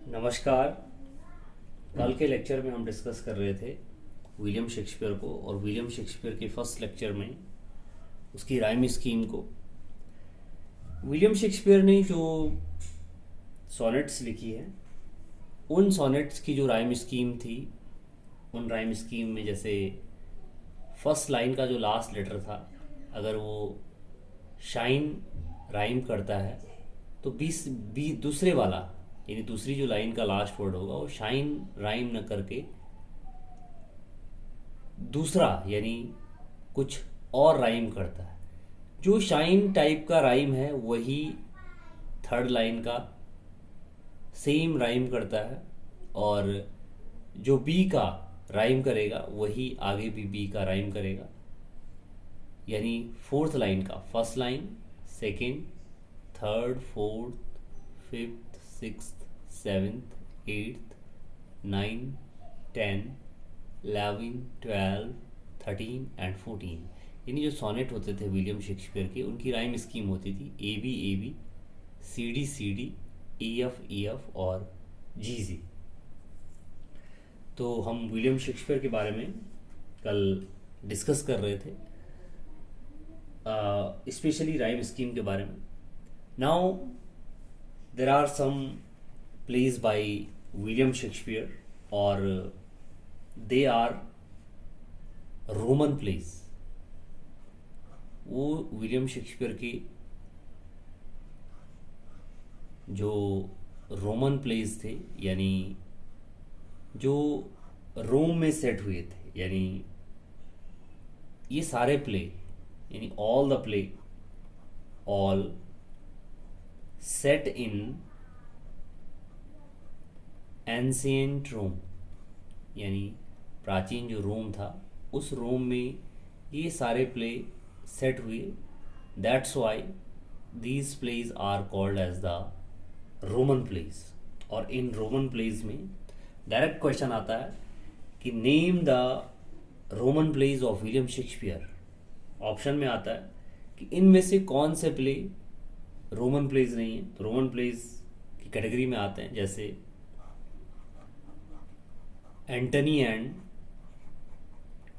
नमस्कार। कल के लेक्चर में हम डिस्कस कर रहे थे विलियम शेक्सपियर को, और विलियम शेक्सपियर के फर्स्ट लेक्चर में उसकी राइम स्कीम को। विलियम शेक्सपियर ने जो सोनेट्स लिखी है, उन सोनेट्स की जो राइम स्कीम थी, उन राइम स्कीम में जैसे फर्स्ट लाइन का जो लास्ट लेटर था, अगर वो शाइन राइम करता है तो दूसरे वाला यानी दूसरी जो लाइन का लास्ट वर्ड होगा वो शाइन राइम न करके दूसरा यानी कुछ और राइम करता है। जो शाइन टाइप का राइम है वही थर्ड लाइन का सेम राइम करता है, और जो बी का राइम करेगा वही आगे भी बी का राइम करेगा। यानी फोर्थ लाइन का first line, second, third, fourth, fifth, sixth, seventh, eighth, nine, 10, 11, 12, 13 and 14। यानी जो सोनेट होते थे विलियम शेक्सपियर के, उनकी राइम स्कीम होती थी A B, C D, E F और जी। तो हम विलियम शेक्सपियर के बारे में कल डिस्कस कर रहे थे, स्पेशली राइम स्कीम के बारे में। Now there are some plays by William Shakespeare, और दे आर रोमन प्लेज। वो विलियम शेक्सपियर के जो रोमन प्लेज थे, यानी जो रोम में सेट हुए थे, यानी ये सारे प्ले, यानी all the play, all set in ancient Rome, यानी प्राचीन जो रोम था उस रोम में ये सारे प्ले सेट हुए। That's why these plays are called as the Roman plays. और इन रोमन प्लेज में डायरेक्ट क्वेश्चन आता है कि name the Roman plays of William Shakespeare. Option में आता है कि इनमें से कौन से प्ले रोमन प्लेज नहीं है। तो रोमन प्लेज की कैटेगरी में आते हैं जैसे Antony and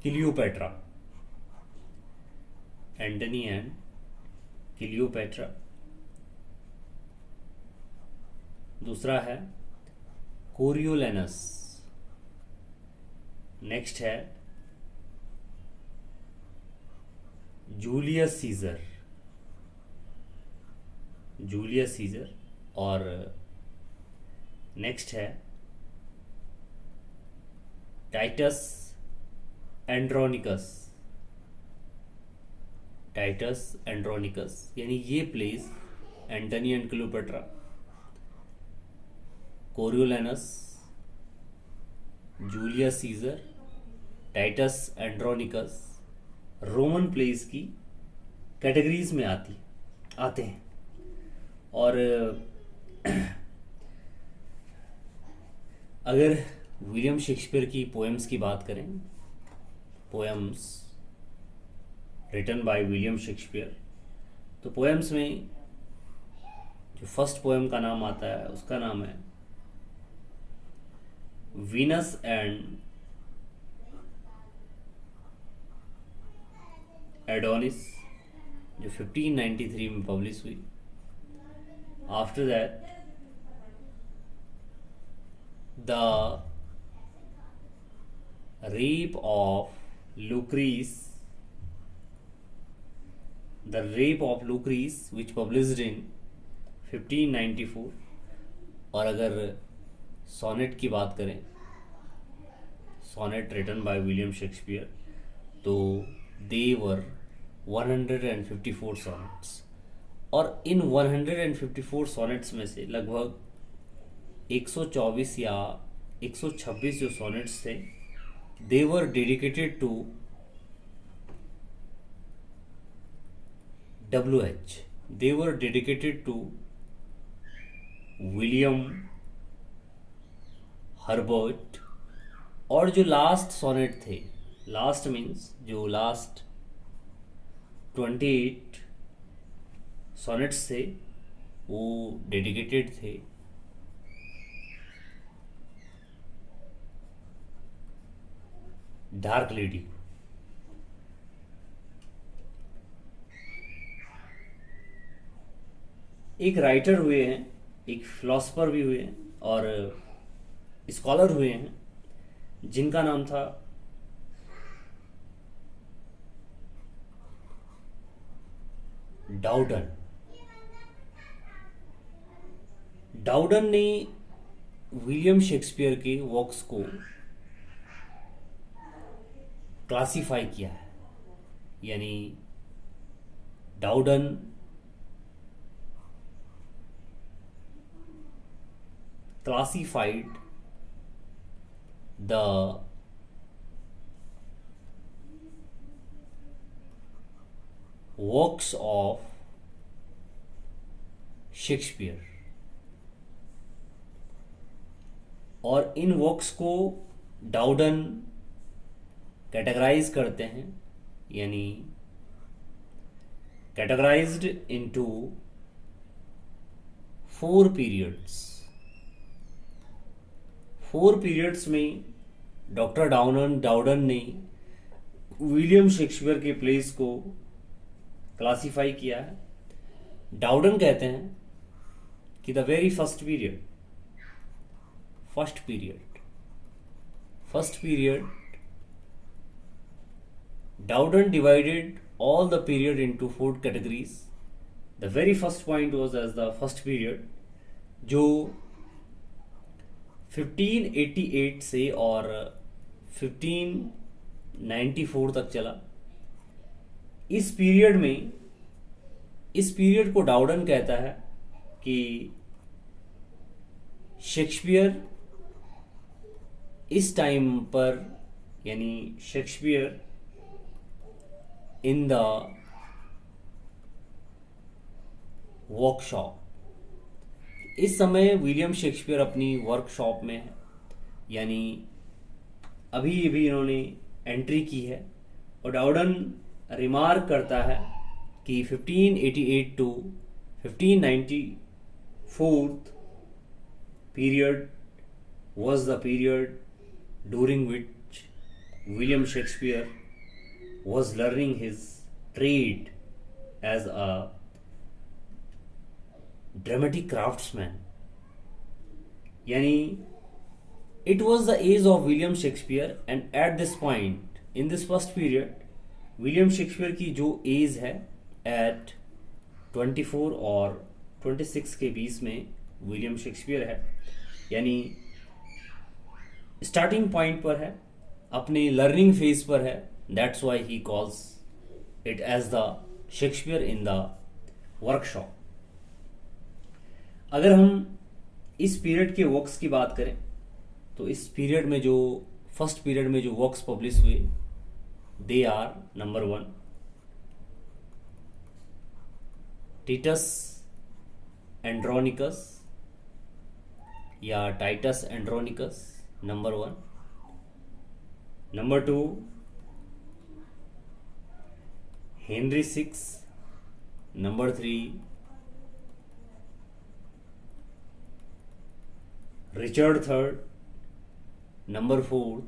Cleopatra, Antony and Cleopatra. दूसरा है कोरियोलेनस। नेक्स्ट है जूलियस सीजर, और नेक्स्ट है टाइटस एंड्रोनिकस। यानी ये plays Antony and Cleopatra, Coriolanus, Julius Caesar, Titus Andronicus Roman plays की कैटेगरीज में आते हैं। और अगर विलियम शेक्सपियर की पोएम्स की बात करें, poems written by William Shakespeare, तो पोएम्स में जो फर्स्ट पोएम का नाम आता है उसका नाम है वीनस एंड एडोनिस, जो 1593 में पब्लिश हुई। After that the rape of Lucrece which published in 1594। और अगर सोनेट की बात करें, sonnet written by William Shakespeare, तो दे वर 154 सोनेट्स। और इन 154 सोनेट्स में से लगभग 124 या 126 जो सोनेट्स थे, they were dedicated to WH, they were dedicated to William Herbert. और जो लास्ट सोनेट थे, लास्ट मीन्स जो लास्ट 28 सोनेट्स थे, वो डेडिकेटेड थे डार्क लेडी को। एक राइटर हुए हैं, एक फिलोसफर भी हुए हैं और स्कॉलर हुए हैं, जिनका नाम था डाउडन। डाउडन ने विलियम शेक्सपियर के वर्क्स को क्लासिफाई किया है, यानी Dowden classified the works of Shakespeare, और इन वर्क्स को डाउडन कैटेगराइज करते हैं, यानी कैटेगराइज्ड इनटू 4 पीरियड्स। 4 पीरियड्स में डॉक्टर डाउडन ने विलियम शेक्सपियर के प्लेस को क्लासिफाई किया है। डाउडन कहते हैं कि the very first period Dowden divided all the period into 4 categories. The very first point was as the first period, जो 1588 से और 1594 तक चला। इस पीरियड को डाउडन कहता है कि शेक्सपियर इस टाइम पर, यानी शेक्सपियर इन द वर्कशॉप, इस समय विलियम शेक्सपियर अपनी वर्कशॉप में है, यानी अभी इन्होंने एंट्री की है। और डाउडन रिमार्क करता है कि 1588 to 1594 period was the period during which William Shakespeare was learning his trade as a dramatic craftsman. Yani, it was the age of William Shakespeare, and at this point, in this first period, William Shakespeare की जो as है at 24 और 26 के बीच में William Shakespeare है, यानी starting point पर है, अपने लर्निंग फेज पर है। That's why he calls it as the Shakespeare in the workshop. अगर हम इस पीरियड के वर्क्स की बात करें तो इस पीरियड में जो फर्स्ट पीरियड में जो वर्क्स पब्लिश हुए, they are number 1 Titus Andronicus या Titus Andronicus, number 1। Number 2 Henry 6। Number 3 Richard 3rd। Number 4